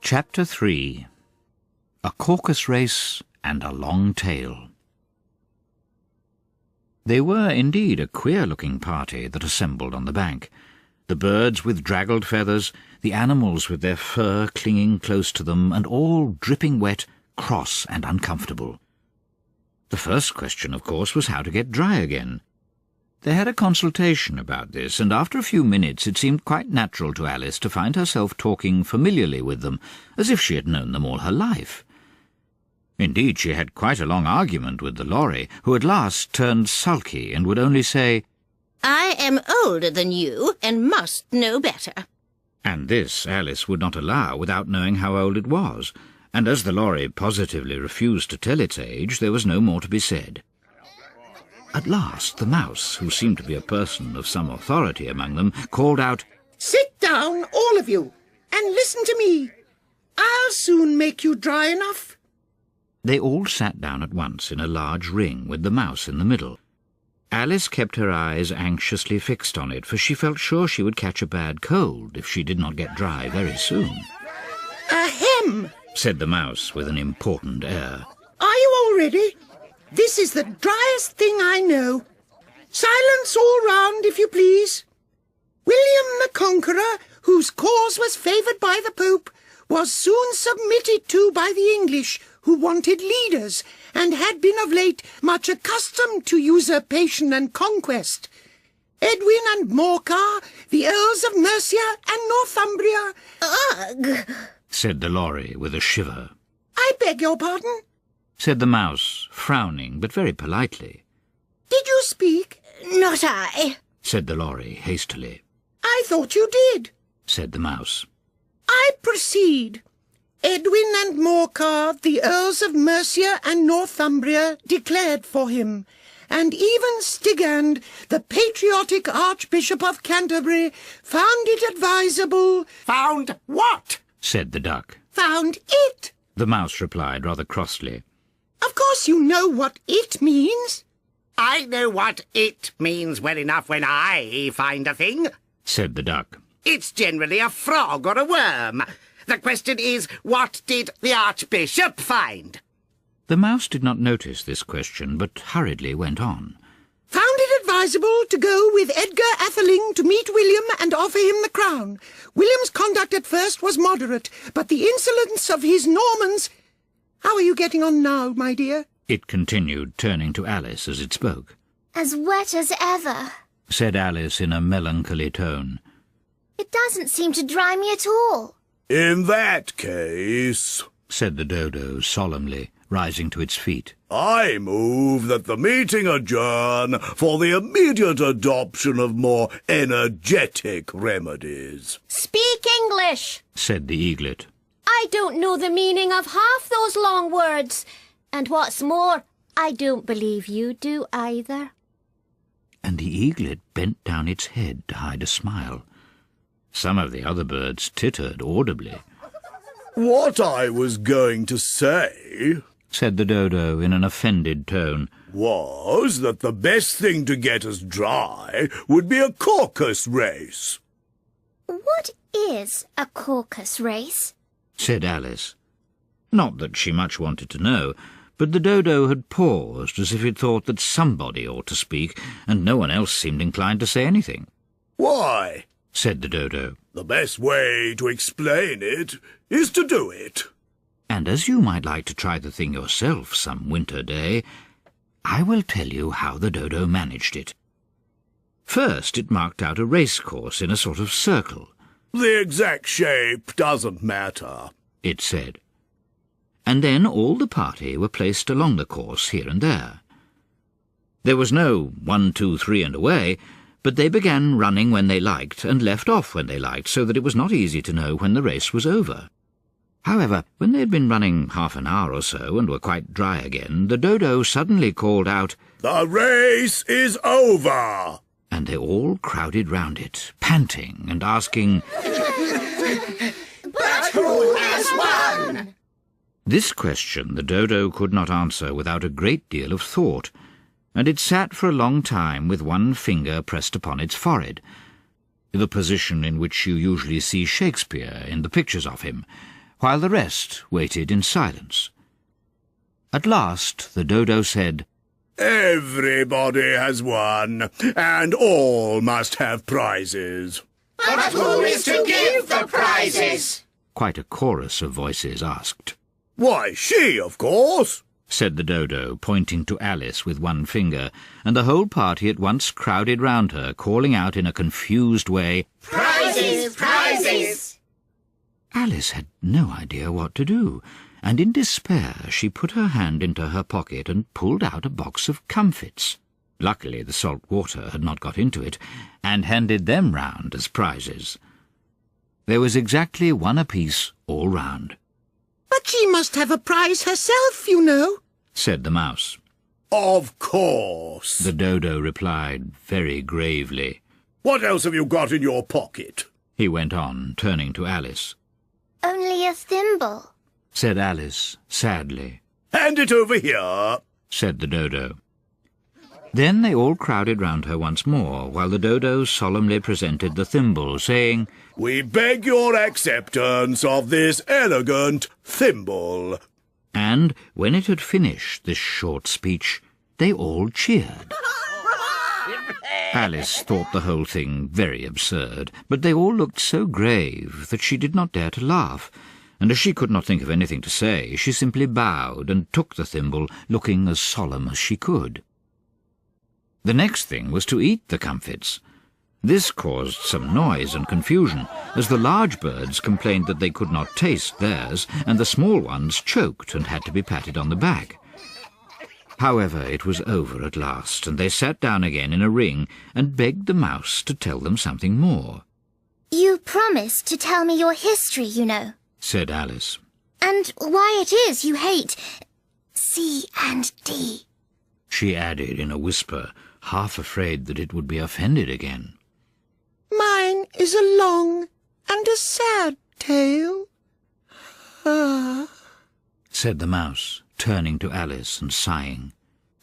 Chapter 3. A Caucus Race and a Long Tail. They were indeed a queer-looking party that assembled on the bank. The birds with draggled feathers, the animals with their fur clinging close to them, and all dripping wet, cross and uncomfortable. The first question, of course, was how to get dry again. They had a consultation about this, and after a few minutes it seemed quite natural to Alice to find herself talking familiarly with them, as if she had known them all her life. Indeed, she had quite a long argument with the lorry, who at last turned sulky and would only say, "I am older than you, and must know better." And this Alice would not allow without knowing how old it was, and as the lorry positively refused to tell its age, there was no more to be said. At last the mouse, who seemed to be a person of some authority among them, called out, "Sit down, all of you, and listen to me. I'll soon make you dry enough." They all sat down at once in a large ring, with the mouse in the middle. Alice kept her eyes anxiously fixed on it, for she felt sure she would catch a bad cold if she did not get dry very soon. "Ahem," said the mouse with an important air. "Are you all ready? This is the driest thing I know. Silence all round, if you please. William the Conqueror, whose cause was favoured by the Pope, was soon submitted to by the English, who wanted leaders, and had been of late much accustomed to usurpation and conquest. Edwin and Morcar, the Earls of Mercia and Northumbria—" "Ugh!" said the lorry with a shiver. "I beg your pardon?" said the mouse, frowning, but very politely. "Did you speak?" "Not I," said the lorry hastily. "I thought you did." said the mouse. "I proceed. Edwin and Morcar, the Earls of Mercia and Northumbria, declared for him, and even Stigand, the patriotic Archbishop of Canterbury, found it advisable—" "Found what?" said the duck. "Found it." The mouse replied rather crossly. "Of course you know what it means." "I know what it means well enough when I find a thing," said the duck. "It's generally a frog or a worm. The question is, what did the Archbishop find?" The mouse did not notice this question, but hurriedly went on. "Found it advisable to go with Edgar Atheling to meet William and offer him the crown. William's conduct at first was moderate, but the insolence of his Normans— How are you getting on now, my dear?" It continued, turning to Alice as it spoke. "As wet as ever," said Alice in a melancholy tone. "It doesn't seem to dry me at all." "In that case," said the dodo solemnly, rising to its feet, "I move that the meeting adjourn for the immediate adoption of more energetic remedies." "Speak English," said the eaglet. "I don't know the meaning of half those long words. And what's more, I don't believe you do either." And the eaglet bent down its head to hide a smile. Some of the other birds tittered audibly. "What I was going to say," said the dodo in an offended tone, "was that the best thing to get us dry would be a caucus race." "What is a caucus race?" said Alice. Not that she much wanted to know, but the dodo had paused as if it thought that somebody ought to speak, and no one else seemed inclined to say anything. "Why," said the dodo, "the best way to explain it is to do it." "And as you might like to try the thing yourself some winter day, I will tell you how the dodo managed it. First it marked out a race-course in a sort of circle. "The exact shape doesn't matter," it said. And then all the party were placed along the course here and there. There was no 1, 2, 3 and away, but they began running when they liked and left off when they liked, so that it was not easy to know when the race was over. However, when they had been running half an hour or so and were quite dry again, the dodo suddenly called out, "The race is over!" And they all crowded round it, panting and asking, "But who has won?" This question the dodo could not answer without a great deal of thought, and it sat for a long time with one finger pressed upon its forehead, the position in which you usually see Shakespeare in the pictures of him, while the rest waited in silence. At last the dodo said, "Everybody has won, and all must have prizes." But who is to give the prizes? Quite a chorus of voices asked. "Why, she, of course," said the dodo, pointing to Alice with one finger, and the whole party at once crowded round her, calling out in a confused way, "Prizes! Prizes!" Alice had no idea what to do, and in despair she put her hand into her pocket and pulled out a box of comfits. Luckily the salt water had not got into it, and handed them round as prizes. There was exactly one apiece all round. But she must have a prize herself, you know, said the mouse. "Of course," The dodo replied very gravely. "What else have you got in your pocket?" He went on, turning to Alice. Only a thimble, Said Alice, sadly. "Hand it over here," Said the dodo. Then they all crowded round her once more, while the dodo solemnly presented the thimble, saying, "We beg your acceptance of this elegant thimble." And when it had finished this short speech, they all cheered. Alice thought the whole thing very absurd, but they all looked so grave that she did not dare to laugh, and as she could not think of anything to say, she simply bowed and took the thimble, looking as solemn as she could. The next thing was to eat the comfits. This caused some noise and confusion, as the large birds complained that they could not taste theirs, and the small ones choked and had to be patted on the back. However, it was over at last, and they sat down again in a ring and begged the mouse to tell them something more. You promised to tell me your history, you know, said Alice. and why it is you hate C and D. She added in a whisper, half afraid that it would be offended again. Mine is a long and a sad tale. Said the mouse, turning to Alice and sighing.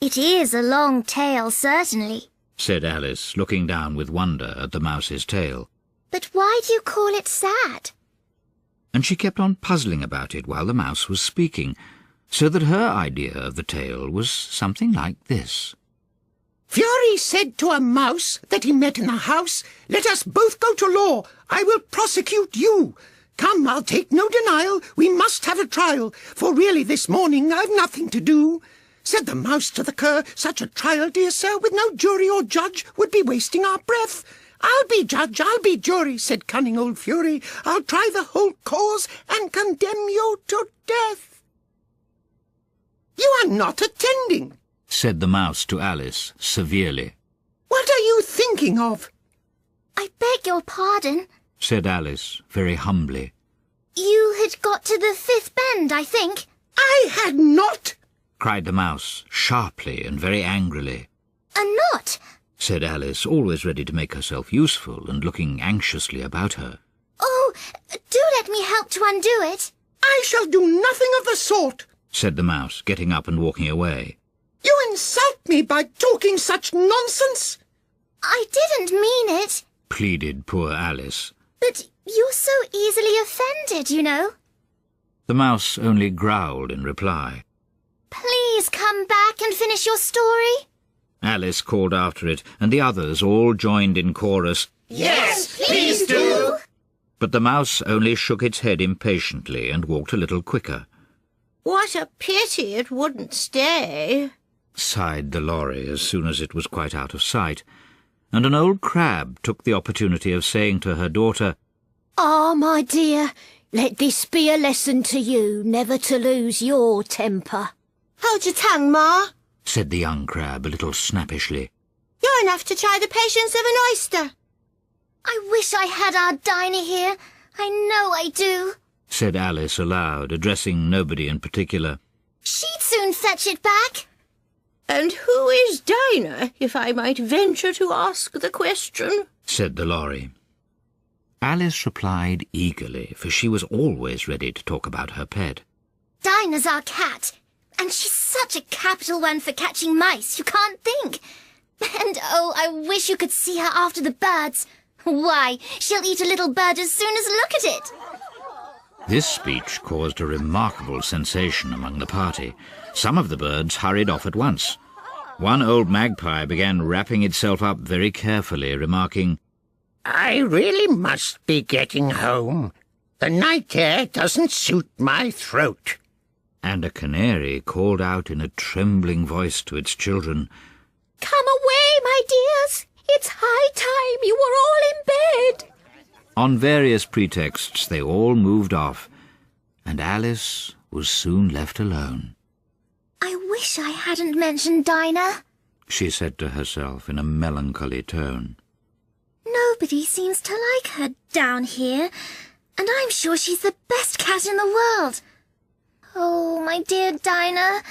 It is a long tale, certainly. Said Alice, looking down with wonder at the mouse's tail. But why do you call it sad? And she kept on puzzling about it while the mouse was speaking, so that her idea of the tale was something like this. Fury said to a mouse that he met in the house, "Let us both go to law. I will prosecute you. Come, I'll take no denial. We must have a trial, for really this morning I've nothing to do." Said the mouse to the cur, "Such a trial, dear sir, with no jury or judge, would be wasting our breath." "I'll be judge, I'll be jury," said cunning old Fury. "I'll try the whole cause and condemn you to death." "You are not attending," said the mouse to Alice severely. "What are you thinking of?" I beg your pardon. Said Alice very humbly. You had got to the fifth bend, I think. "I had not," Cried the mouse sharply and very angrily. A knot. Said Alice, always ready to make herself useful and looking anxiously about her. Oh, do let me help to undo it. "I shall do nothing of the sort." Said the mouse, getting up and walking away. "You insult me by talking such nonsense." I didn't mean it. Pleaded poor Alice. But you're so easily offended, you know. The mouse only growled in reply. Please come back and finish your story. Alice called after it, and the others all joined in chorus. Yes, please do. But the mouse only shook its head impatiently and walked a little quicker. What a pity it wouldn't stay. Sighed the lorry as soon as it was quite out of sight, and an old crab took the opportunity of saying to her daughter, Ah, my dear, let this be a lesson to you never to lose your temper. Hold your tongue, Ma. said the young crab a little snappishly. You're enough to try the patience of an oyster. I wish I had our Dinah here. I know I do. Said Alice aloud, addressing nobody in particular. She'd soon fetch it back. And who is Dinah, if I might venture to ask the question? Said the lorry. Alice replied eagerly, for she was always ready to talk about her pet. Dinah's our cat, and she's such a capital one for catching mice, you can't think. And oh, I wish you could see her after the birds. Why, she'll eat a little bird as soon as look at it. This speech caused a remarkable sensation among the party. Some of the birds hurried off at once. One old magpie began wrapping itself up very carefully, remarking, I really must be getting home. The night air doesn't suit my throat. And a canary called out in a trembling voice to its children, Come away, my dears. It's high time you were all in bed. On various pretexts they all moved off, and Alice was soon left alone. I wish I hadn't mentioned Dinah, She said to herself in a melancholy tone. Nobody seems to like her down here, and I'm sure she's the best cat in the world. Oh, my dear Dinah,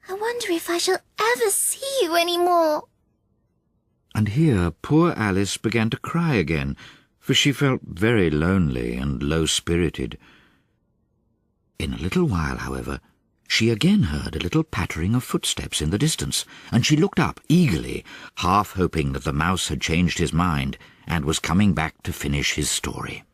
I wonder if I shall ever see you any more. And here poor Alice began to cry again, for she felt very lonely and low-spirited. In a little while, however, she again heard a little pattering of footsteps in the distance, and she looked up eagerly, half hoping that the mouse had changed his mind and was coming back to finish his story.